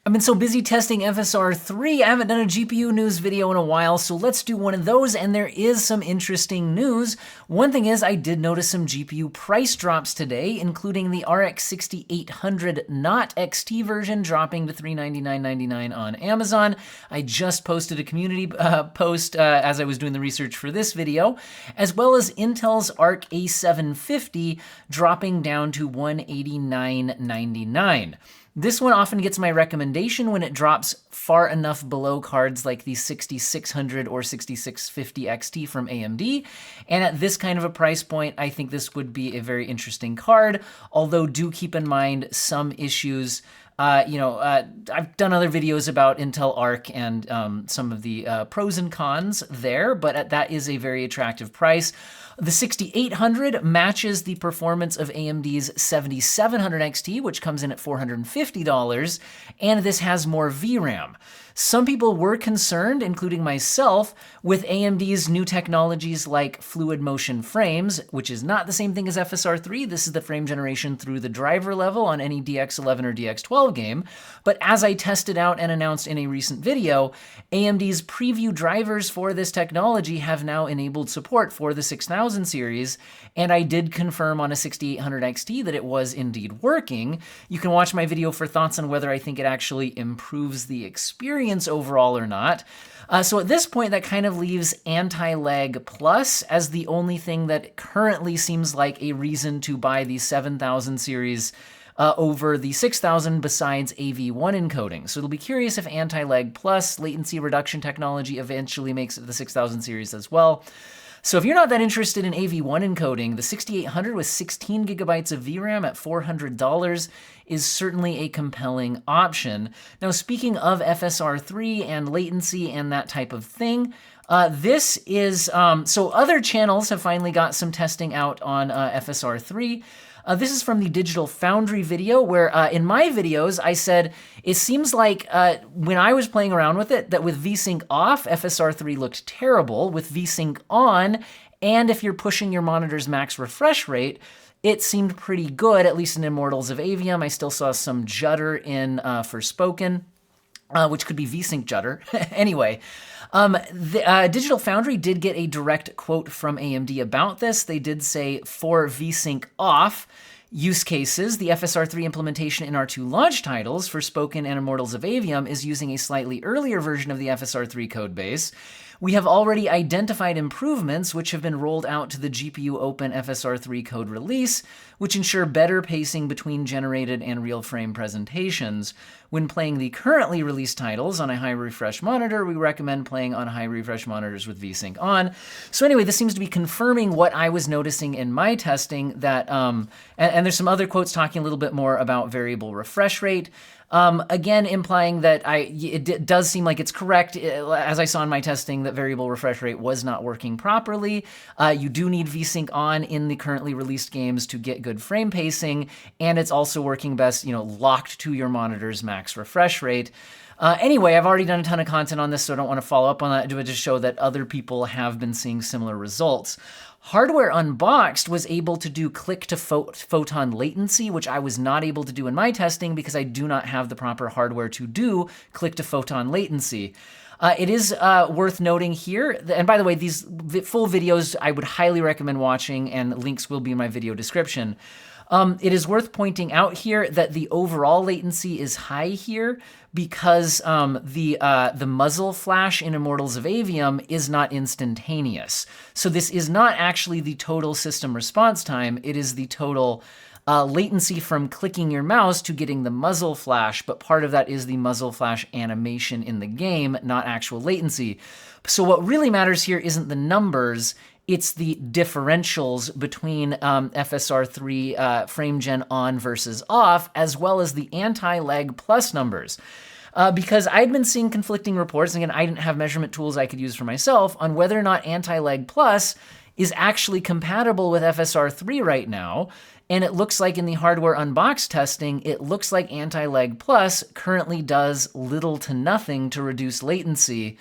I've been so busy testing FSR3, I haven't done a GPU news video in a while, so let's do one of those, and there is some interesting news. One thing is, I did notice some GPU price drops today, including the RX 6800 not XT version dropping to $399.99 on Amazon. I just posted a community post as I was doing the research for this video, as well as Intel's Arc A310 dropping down to $189.99. This one often gets my recommendation when it drops far enough below cards like the 6600 or 6650 XT from AMD. And at this kind of a price point, I think this would be a very interesting card, although do keep in mind some issues. I've done other videos about Intel Arc and some of the pros and cons there, but that is a very attractive price. The 6800 matches the performance of AMD's 7700 XT, which comes in at $450, and this has more VRAM. Some people were concerned, including myself, with AMD's new technologies like fluid motion frames, which is not the same thing as FSR3. This is the frame generation through the driver level on any DX11 or DX12 game. But as I tested out and announced in a recent video, AMD's preview drivers for this technology have now enabled support for the 6000 series, and I did confirm on a 6800 XT that it was indeed working. You can watch my video for thoughts on whether I think it actually improves the experience overall or not. So at this point, that kind of leaves AntiLag Plus as the only thing that currently seems like a reason to buy the 7000 series over the 6000 besides AV1 encoding. So it'll be curious if AntiLag Plus latency reduction technology eventually makes it the 6000 series as well. So if you're not that interested in AV1 encoding, the 6800 with 16 gigabytes of VRAM at $400 is certainly a compelling option. Now, speaking of FSR3 and latency and that type of thing, this is, so other channels have finally got some testing out on FSR3. This is from the Digital Foundry video where in my videos I said it seems like when I was playing around with it that with V-sync off, FSR3 looked terrible. With V-sync on, and if you're pushing your monitor's max refresh rate, it seemed pretty good, at least in Immortals of Avium. I still saw some judder in Forspoken, which could be V-sync judder. Anyway, Digital Foundry did get a direct quote from AMD about this. They did say, for V-sync off use cases, the FSR3 implementation in our two launch titles, Forspoken and Immortals of Avium, is using a slightly earlier version of the FSR3 codebase. We have already identified improvements which have been rolled out to the GPU Open FSR3 code release, which ensure better pacing between generated and real frame presentations. When playing the currently released titles on a high refresh monitor, we recommend playing on high refresh monitors with V-sync on. So anyway, this seems to be confirming what I was noticing in my testing, that, and there's some other quotes talking a little bit more about variable refresh rate. Again, implying that it does seem like it's correct, as I saw in my testing, that variable refresh rate was not working properly. You do need V-sync on in the currently released games to get good frame pacing, and it's also working best, locked to your monitor's max refresh rate. Anyway, I've already done a ton of content on this, so I don't want to follow up on that. To just show that other people have been seeing similar results. Hardware Unboxed was able to do click-to-photon latency, which I was not able to do in my testing because I do not have the proper hardware to do click-to-photon latency. It is worth noting here, and by the way, these full videos I would highly recommend watching, and links will be in my video description. It is worth pointing out here that the overall latency is high here because the muzzle flash in Immortals of Avium is not instantaneous. So this is not actually the total system response time, it is the total latency from clicking your mouse to getting the muzzle flash, but part of that is the muzzle flash animation in the game, not actual latency. So what really matters here isn't the numbers, it's the differentials between FSR3 frame gen on versus off, as well as the AntiLag Plus numbers. Because I'd been seeing conflicting reports, and again, I didn't have measurement tools I could use for myself, on whether or not AntiLag Plus is actually compatible with FSR3 right now. And it looks like in the Hardware Unboxed testing, it looks like AntiLag Plus currently does little to nothing to reduce latency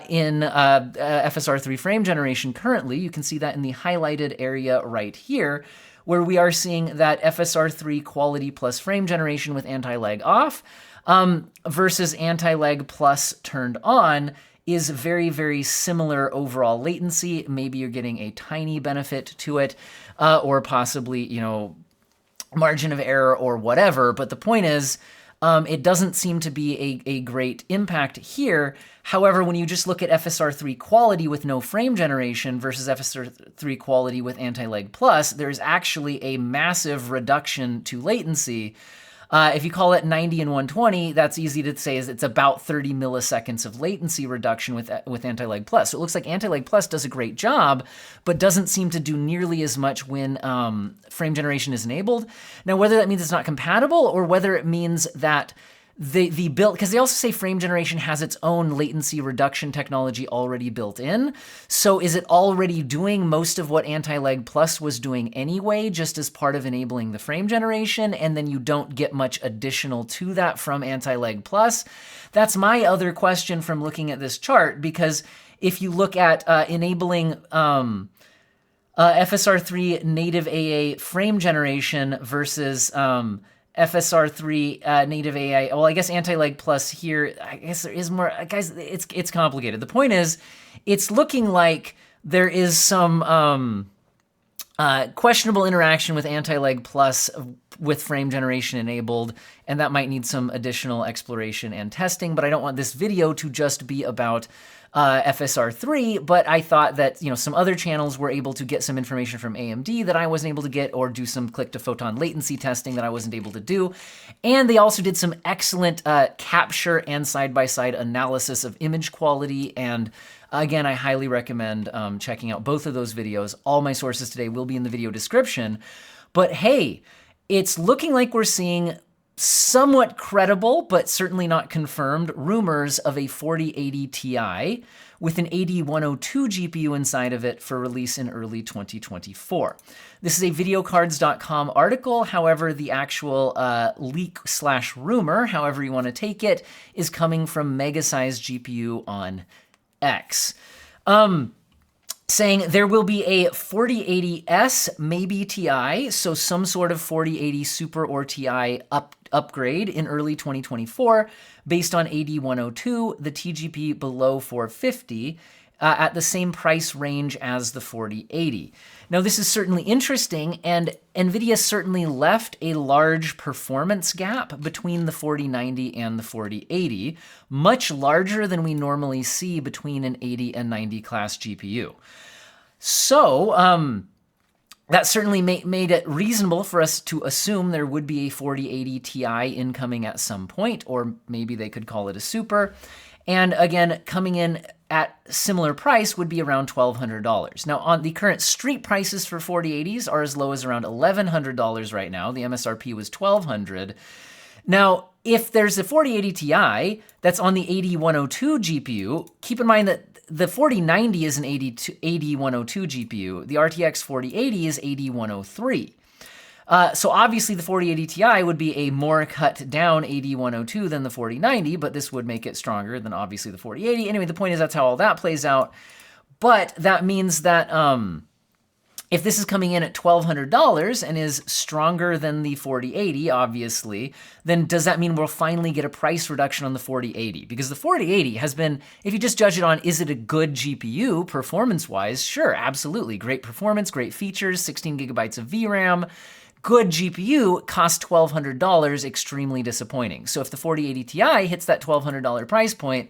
in FSR3 frame generation currently. You can see that in the highlighted area right here, where we are seeing that FSR3 quality plus frame generation with anti-lag off versus anti-lag plus turned on is very, very similar overall latency. Maybe you're getting a tiny benefit to it, or possibly, you know, margin of error or whatever. But the point is, it doesn't seem to be a great impact here. However, when you just look at FSR3 quality with no frame generation versus FSR3 quality with anti-lag plus, there's actually a massive reduction to latency. If you call it 90 and 120, that's easy to say is it's about 30 milliseconds of latency reduction with anti-lag plus. So it looks like anti-lag plus does a great job, but doesn't seem to do nearly as much when frame generation is enabled. Now, whether that means it's not compatible or whether it means that the build, because they also say frame generation has its own latency reduction technology already built in. So is it already doing most of what anti-lag plus was doing anyway, just as part of enabling the frame generation, and then you don't get much additional to that from anti-lag plus? That's my other question from looking at this chart, because if you look at enabling FSR3 native AA frame generation versus FSR3 native AI. Well, I guess anti-lag plus here, I guess there is more. Guys, it's complicated. The point is, it's looking like there is some questionable interaction with anti-lag plus with frame generation enabled, and that might need some additional exploration and testing, but I don't want this video to just be about FSR3, but I thought that, you know, some other channels were able to get some information from AMD that I wasn't able to get, or do some click-to-photon latency testing that I wasn't able to do. And they also did some excellent capture and side-by-side analysis of image quality. And again, I highly recommend checking out both of those videos. All my sources today will be in the video description. But hey, it's looking like we're seeing somewhat credible, but certainly not confirmed, rumors of a 4080 Ti with an 8102 GPU inside of it for release in early 2024. This is a videocards.com article. However, the actual leak/rumor, however you want to take it, is coming from Mega Size GPU on X. Saying there will be a 4080S, maybe Ti, so some sort of 4080 Super or Ti upgrade in early 2024 based on 8102, the TGP below 450, at the same price range as the 4080. Now, this is certainly interesting, and NVIDIA certainly left a large performance gap between the 4090 and the 4080, much larger than we normally see between an 80 and 90 class GPU. So, that certainly made it reasonable for us to assume there would be a 4080 Ti incoming at some point, or maybe they could call it a super. And again, coming in at similar price would be around $1,200. Now, on the current street prices for 4080s are as low as around $1,100 right now. The MSRP was $1,200. Now, if there's a 4080 Ti that's on the 8102 GPU, keep in mind that the 4090 is an 8102 GPU. The RTX 4080 is 8103. So obviously the 4080 Ti would be a more cut down 8102 than the 4090, but this would make it stronger than obviously the 4080. Anyway, the point is that's how all that plays out. But that means that if this is coming in at $1,200 and is stronger than the 4080, obviously, then does that mean we'll finally get a price reduction on the 4080? Because the 4080 has been, if you just judge it on, is it a good GPU performance-wise? Sure, absolutely. Great performance, great features, 16 gigabytes of VRAM. Good GPU costs $1,200, extremely disappointing. So if the 4080 Ti hits that $1,200 price point,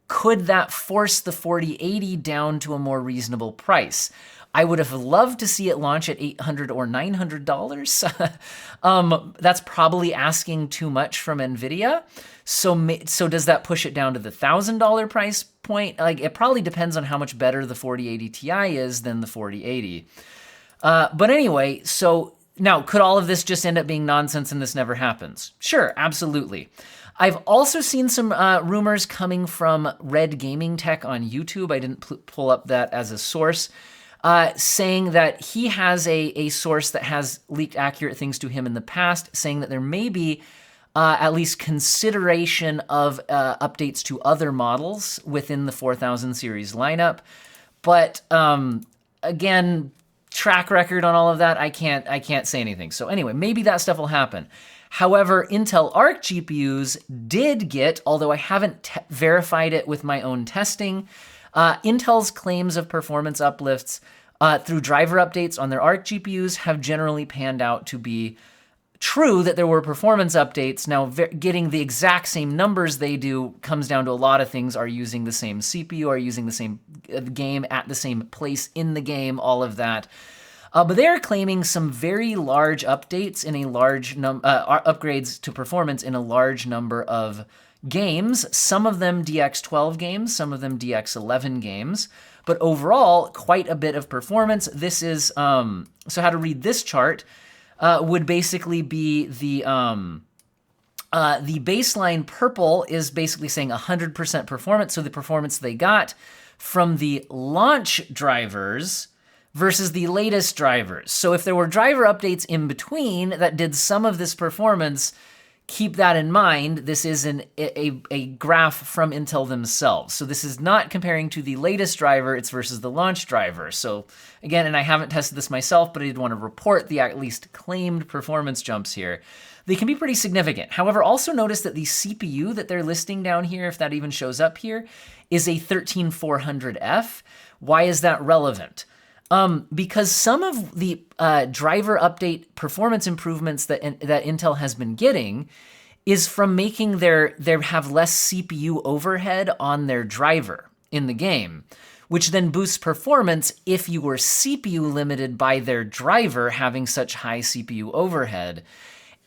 could that force the 4080 down to a more reasonable price? I would have loved to see it launch at $800 or $900. That's probably asking too much from NVIDIA. So does that push it down to the $1,000 price point? Like, it probably depends on how much better the 4080 Ti is than the 4080. But anyway, so now, could all of this just end up being nonsense and this never happens? Sure, absolutely. I've also seen some rumors coming from Red Gaming Tech on YouTube. I didn't pull up that as a source, saying that he has a source that has leaked accurate things to him in the past, saying that there may be at least consideration of updates to other models within the 4000 series lineup. But again, track record on all of that, I can't say anything. So anyway, maybe that stuff will happen. However, Intel Arc GPUs did get, although I haven't verified it with my own testing, Intel's claims of performance uplifts through driver updates on their Arc GPUs have generally panned out to be true, that there were performance updates. Now, getting the exact same numbers they do comes down to a lot of things. Are using the same CPU, are using the same game at the same place in the game, all of that. But they are claiming some very large updates in a large upgrades to performance in a large number of games. Some of them DX12 games, some of them DX11 games. But overall, quite a bit of performance. This is, so how to read this chart would basically be the baseline purple is basically saying 100% performance. So the performance they got from the launch drivers versus the latest drivers. So if there were driver updates in between that did some of this performance, keep that in mind. This is a graph from Intel themselves. So this is not comparing to the latest driver, it's versus the launch driver. So again, and I haven't tested this myself, but I did want to report the at least claimed performance jumps here. They can be pretty significant. However, also notice that the CPU that they're listing down here, if that even shows up here, is a 13400F. Why is that relevant? Because some of the driver update performance improvements that Intel has been getting is from making their have less CPU overhead on their driver in the game, which then boosts performance if you were CPU limited by their driver having such high CPU overhead.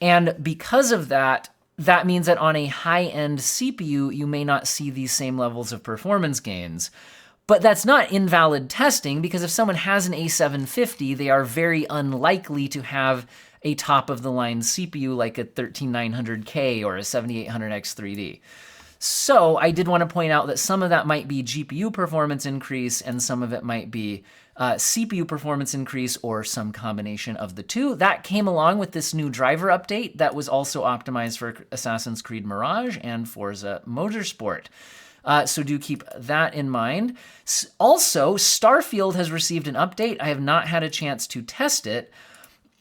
And because of that, that means that on a high-end CPU, you may not see these same levels of performance gains. But that's not invalid testing, because if someone has an A750, they are very unlikely to have a top-of-the-line CPU like a 13900K or a 7800X3D. So I did want to point out that some of that might be GPU performance increase and some of it might be CPU performance increase or some combination of the two. That came along with this new driver update that was also optimized for Assassin's Creed Mirage and Forza Motorsport. So do keep that in mind. Also, Starfield has received an update. I have not had a chance to test it,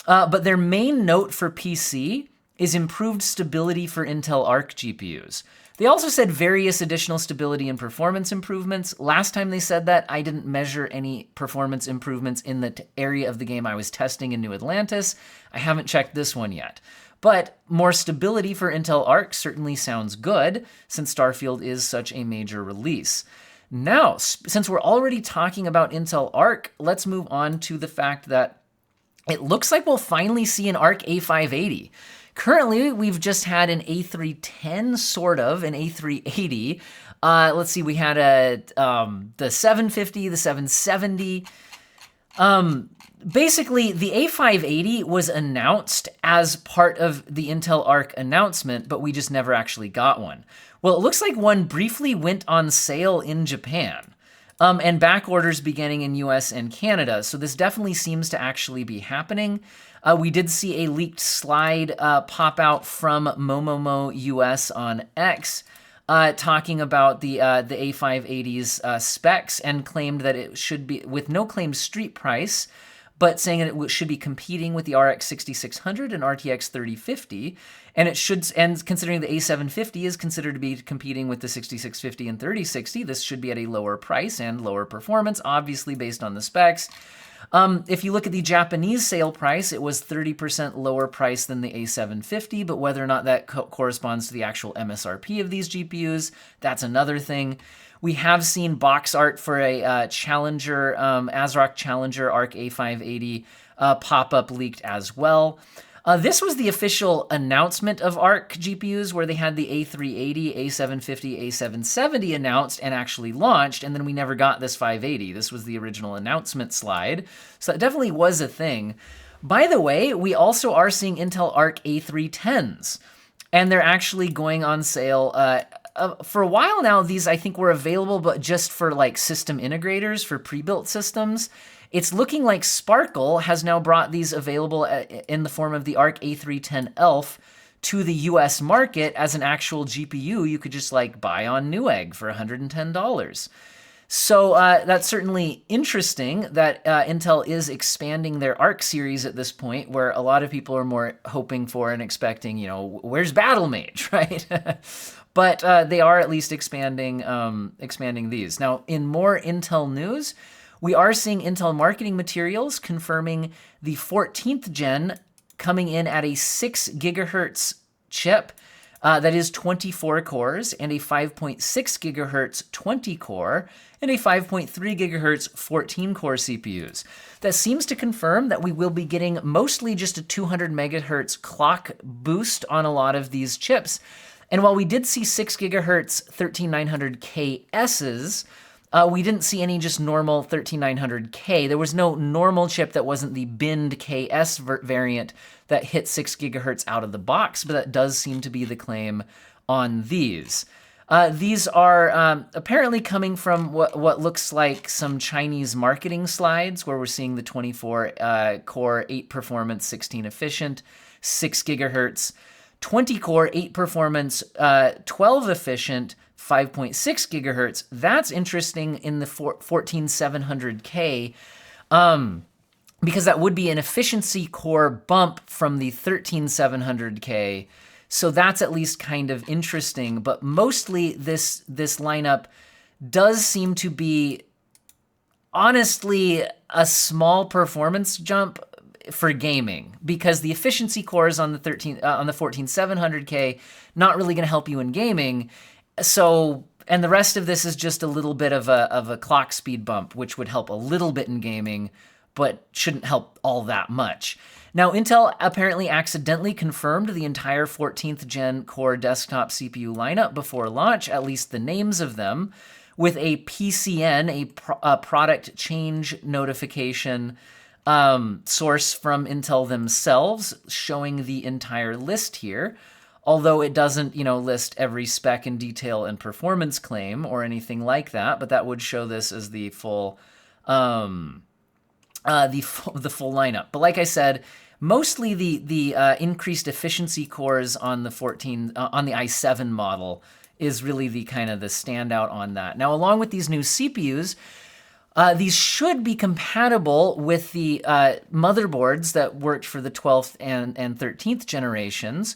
but their main note for PC is improved stability for Intel Arc GPUs. They also said various additional stability and performance improvements. Last time they said that, I didn't measure any performance improvements in the area of the game I was testing in New Atlantis. I haven't checked this one yet. But more stability for Intel Arc certainly sounds good, since Starfield is such a major release. Now, since we're already talking about Intel Arc, let's move on to the fact that it looks like we'll finally see an Arc A580. Currently, we've just had an A310, sort of, an A380. Let's see, we had the 750, the 770. Basically, the A580 was announced as part of the Intel Arc announcement, but we just never actually got one. Well, it looks like one briefly went on sale in Japan, and back orders beginning in US and Canada, so this definitely seems to actually be happening. We did see a leaked slide pop out from Momomo US on X, talking about the A580's specs, and claimed that it should be, with no claimed street price, but saying that it should be competing with the RX 6600 and RTX 3050, and it should, and considering the A750 is considered to be competing with the 6650 and 3060, this should be at a lower price and lower performance, obviously based on the specs. If you look at the Japanese sale price, it was 30% lower price than the A750, but whether or not that corresponds to the actual MSRP of these GPUs, that's another thing. We have seen box art for a Challenger, ASRock Challenger Arc A580 pop-up leaked as well. This was the official announcement of Arc GPUs, where they had the A380, A750, A770 announced and actually launched, and then we never got this 580. This was the original announcement slide, so that definitely was a thing. By the way, we also are seeing Intel Arc A310s, and they're actually going on sale. For a while now, these I think were available, but just for like system integrators for pre-built systems. It's looking like Sparkle has now brought these available in the form of the Arc A310 ELF to the US market as an actual GPU you could just like buy on Newegg for $110. So that's certainly interesting that Intel is expanding their Arc series at this point, where a lot of people are more hoping for and expecting, you know, where's Battle Mage, right? But they are at least expanding these. Now, in more Intel news, we are seeing Intel marketing materials confirming the 14th gen coming in at a 6 gigahertz chip that is 24 cores and a 5.6 gigahertz 20 core and a 5.3 gigahertz 14 core CPUs. That seems to confirm that we will be getting mostly just a 200 megahertz clock boost on a lot of these chips. And while we did see 6 gigahertz 13900KSs, we didn't see any just normal 13900K. There was no normal chip that wasn't the binned KS variant that hit 6 gigahertz out of the box, but that does seem to be the claim on these. These are apparently coming from what looks like some Chinese marketing slides, where we're seeing the 24 core, 8 performance, 16 efficient, 6 gigahertz, 20 core, 8 performance, 12 efficient, 5.6 gigahertz. That's interesting in the 14700K, because that would be an efficiency core bump from the 13700K. So that's at least kind of interesting, but mostly this lineup does seem to be honestly a small performance jump for gaming, because the efficiency cores on the 14700K not really going to help you in gaming. So, and the rest of this is just a little bit of a clock speed bump, which would help a little bit in gaming, but shouldn't help all that much. Now, Intel apparently accidentally confirmed the entire 14th gen core desktop CPU lineup before launch, at least the names of them, with a PCN, a product change notification source from Intel themselves, showing the entire list here. Although it doesn't, you know, list every spec in detail and performance claim or anything like that, but that would show this as the full full lineup. But like I said, mostly the increased efficiency cores on the i7 model is really the kind of the standout on that. Now, along with these new CPUs, these should be compatible with the motherboards that worked for the 12th and 13th generations.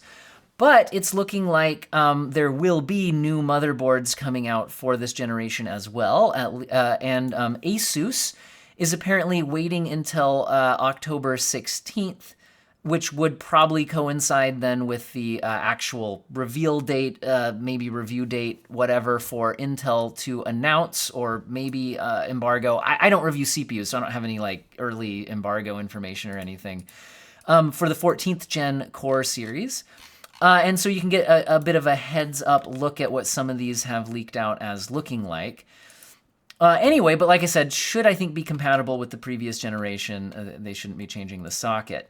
But it's looking like there will be new motherboards coming out for this generation as well. And Asus is apparently waiting until October 16th, which would probably coincide then with the actual reveal date, maybe review date, whatever, for Intel to announce, or maybe embargo. I don't review CPUs, so I don't have any like early embargo information or anything, for the 14th gen core series. And so you can get a bit of a heads up look at what some of these have leaked out as looking like. Anyway, but like I said, should I think be compatible with the previous generation. They shouldn't be changing the socket.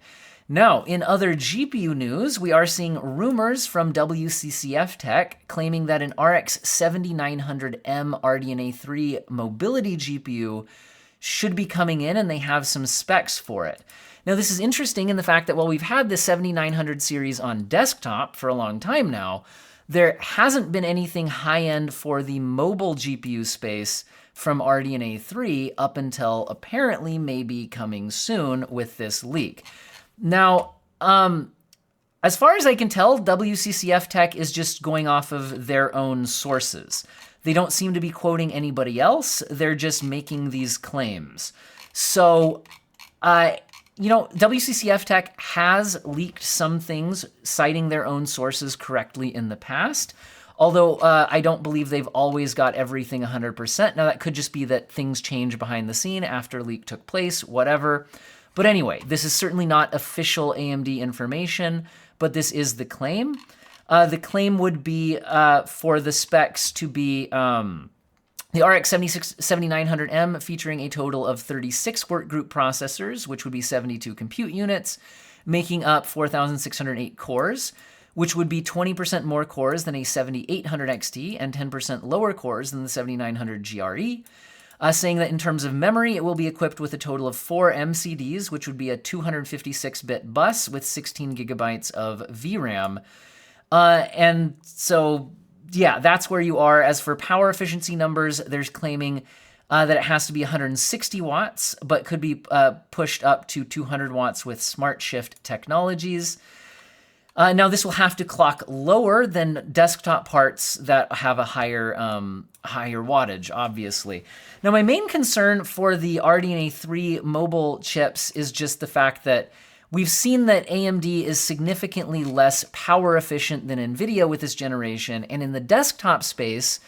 Now, in other GPU news, we are seeing rumors from WCCF Tech claiming that an RX 7900M RDNA 3 mobility GPU should be coming in, and they have some specs for it. Now, this is interesting in the fact that while we've had the 7900 series on desktop for a long time now, there hasn't been anything high-end for the mobile GPU space from RDNA 3 up until apparently maybe coming soon with this leak. Now, as far as I can tell, WCCF Tech is just going off of their own sources. They don't seem to be quoting anybody else. They're just making these claims. So, you know, WCCF Tech has leaked some things citing their own sources correctly in the past, although I don't believe they've always got everything 100%. Now, that could just be that things change behind the scene after leak took place, whatever. But anyway, this is certainly not official AMD information, but this is the claim. The claim would be for the specs to be the RX 7900M featuring a total of 36 workgroup processors, which would be 72 compute units, making up 4,608 cores, which would be 20% more cores than a 7800 XT and 10% lower cores than the 7900 GRE. Saying that in terms of memory, it will be equipped with a total of 4 MCDs, which would be a 256-bit bus with 16 gigabytes of VRAM. And so, yeah, that's where you are. As for power efficiency numbers, there's claiming that it has to be 160 watts, but could be pushed up to 200 watts with Smart Shift technologies. Now, this will have to clock lower than desktop parts that have a higher wattage, obviously. Now, my main concern for the RDNA 3 mobile chips is just the fact that we've seen that AMD is significantly less power efficient than NVIDIA with this generation, and in the desktop space,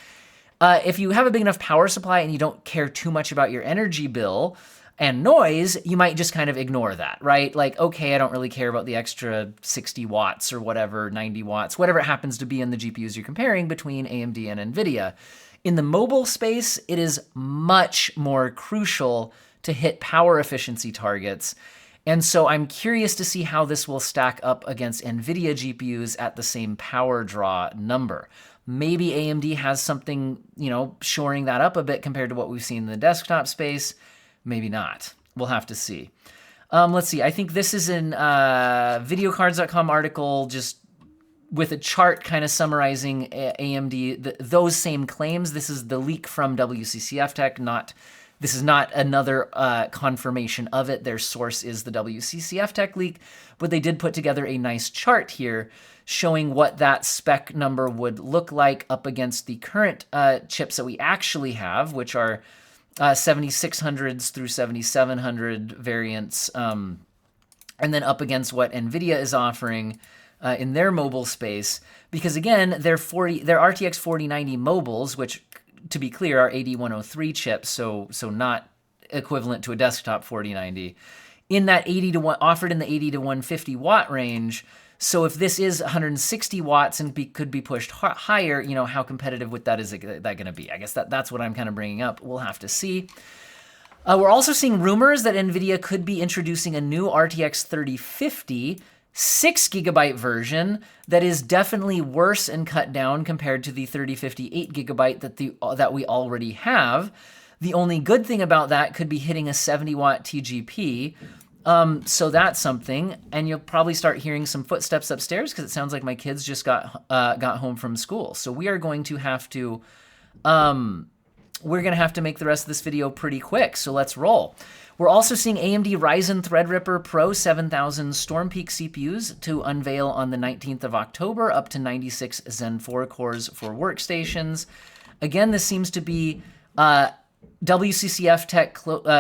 if you have a big enough power supply and you don't care too much about your energy bill and noise, you might just kind of ignore that, right? Like, okay, I don't really care about the extra 60 watts or whatever, 90 watts, whatever it happens to be in the GPUs you're comparing between AMD and NVIDIA. In the mobile space, it is much more crucial to hit power efficiency targets. And so I'm curious to see how this will stack up against NVIDIA GPUs at the same power draw number. Maybe AMD has something, shoring that up a bit compared to what we've seen in the desktop space. Maybe not. We'll have to see. Let's see. I think this is an videocards.com article just with a chart kind of summarizing AMD, those same claims. This is the leak from WCCF Tech, this is not another confirmation of it. Their source is the WCCF Tech leak, but they did put together a nice chart here showing what that spec number would look like up against the current chips that we actually have, which are 7600s through 7700 variants, and then up against what NVIDIA is offering in their mobile space. Because again, their RTX 4090 mobiles, which to be clear are AD103 chips, so not equivalent to a desktop 4090, in that offered in the 80 to 150 watt range. So if this is 160 watts and could be pushed higher, how competitive with that is that going to be? I guess that's what I'm kind of bringing up. We'll have to see. We're also seeing rumors that NVIDIA could be introducing a new RTX 3050 6GB version that is definitely worse and cut down compared to the 3050 8GB that we already have. The only good thing about that could be hitting a 70-watt TGP. So that's something, and you'll probably start hearing some footsteps upstairs because it sounds like my kids just got home from school. So we are going to have to, make the rest of this video pretty quick. So let's roll. We're also seeing AMD Ryzen Threadripper PRO 7000 Storm Peak CPUs to unveil on the 19th of October, up to 96 Zen 4 cores for workstations. Again, this seems to be WCCF Tech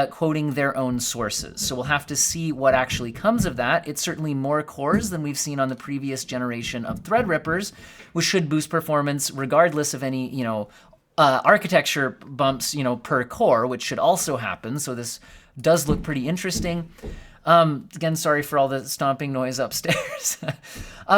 quoting their own sources. So we'll have to see what actually comes of that. It's certainly more cores than we've seen on the previous generation of Threadrippers, which should boost performance regardless of any, architecture bumps, per core, which should also happen. So this does look pretty interesting. Again, sorry for all the stomping noise upstairs.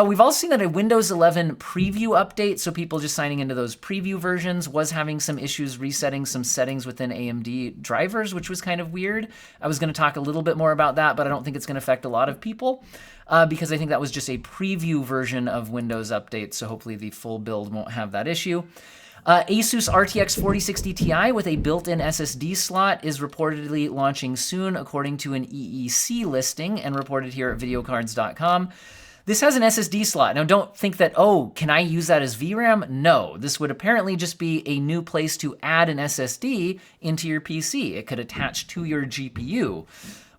We've also seen that a Windows 11 preview update, so people just signing into those preview versions, was having some issues resetting some settings within AMD drivers, which was kind of weird. I was going to talk a little bit more about that, but I don't think it's going to affect a lot of people because I think that was just a preview version of Windows updates, so hopefully the full build won't have that issue. Asus RTX 4060 Ti with a built-in SSD slot is reportedly launching soon, according to an EEC listing and reported here at videocards.com. This has an SSD slot. Now, don't think that, can I use that as VRAM? No, this would apparently just be a new place to add an SSD into your PC. It could attach to your GPU.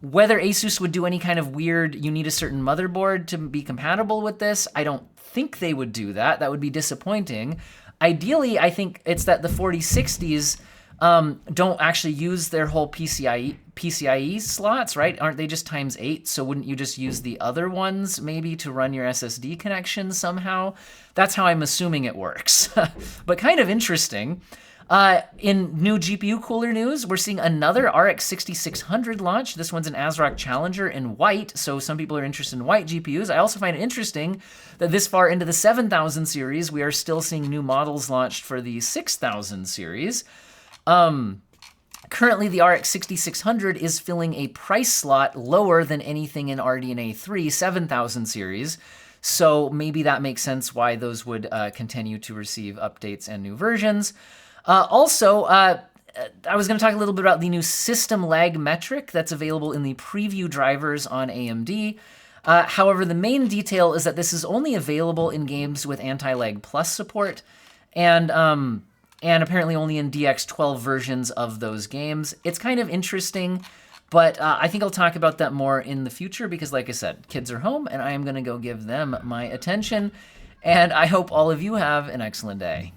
Whether Asus would do any kind of weird, you need a certain motherboard to be compatible with this, I don't think they would do that. That would be disappointing. Ideally, I think it's that the 4060s don't actually use their whole PCIe slots, right? Aren't they just ×8? So wouldn't you just use the other ones maybe to run your SSD connection somehow? That's how I'm assuming it works, but kind of interesting. In new GPU cooler news, we're seeing another RX 6600 launch. This one's an ASRock Challenger in white, so some people are interested in white GPUs. I also find it interesting that this far into the 7000 series, we are still seeing new models launched for the 6000 series. Currently, the RX 6600 is filling a price slot lower than anything in RDNA 3 7000 series, so maybe that makes sense why those would continue to receive updates and new versions. I was going to talk a little bit about the new system lag metric that's available in the preview drivers on AMD. However, the main detail is that this is only available in games with AntiLag Plus support. And and apparently only in DX12 versions of those games. It's kind of interesting, but I think I'll talk about that more in the future because, like I said, kids are home and I am going to go give them my attention. And I hope all of you have an excellent day.